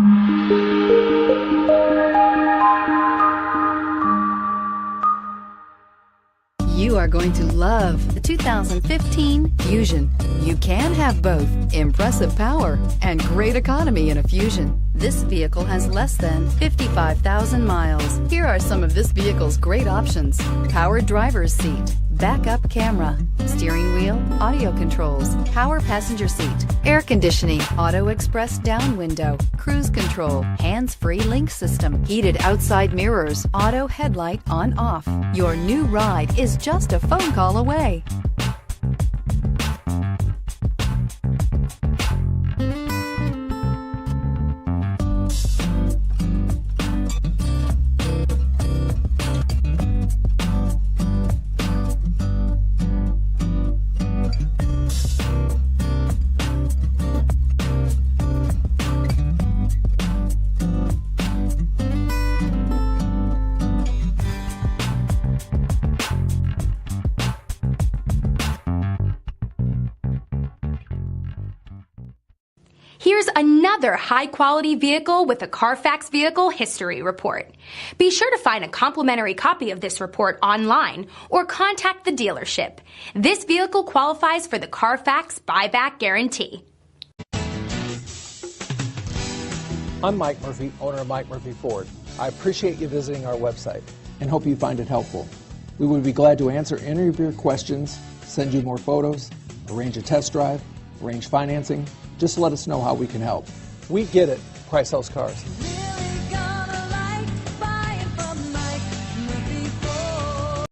You are going to love the 2015 Fusion. You can have both impressive power and great economy in a Fusion. This vehicle has less than 55,000 miles. Here are some of this vehicle's great options: powered driver's seat, backup camera, steering wheel audio controls, power passenger seat, air conditioning, auto express down window, cruise control, hands-free link system, heated outside mirrors, auto headlight on off. Your new ride is just a phone call away. Here's another high-quality vehicle with a Carfax Vehicle History Report. Be sure to find a complimentary copy of this report online or contact the dealership. This vehicle qualifies for the Carfax Buyback Guarantee. I'm Mike Murphy, owner of Mike Murphy Ford. I appreciate you visiting our website and hope you find it helpful. We would be glad to answer any of your questions, send you more photos, arrange a test drive, arrange financing. Just let us know how we can help. We get it. Price House Cars.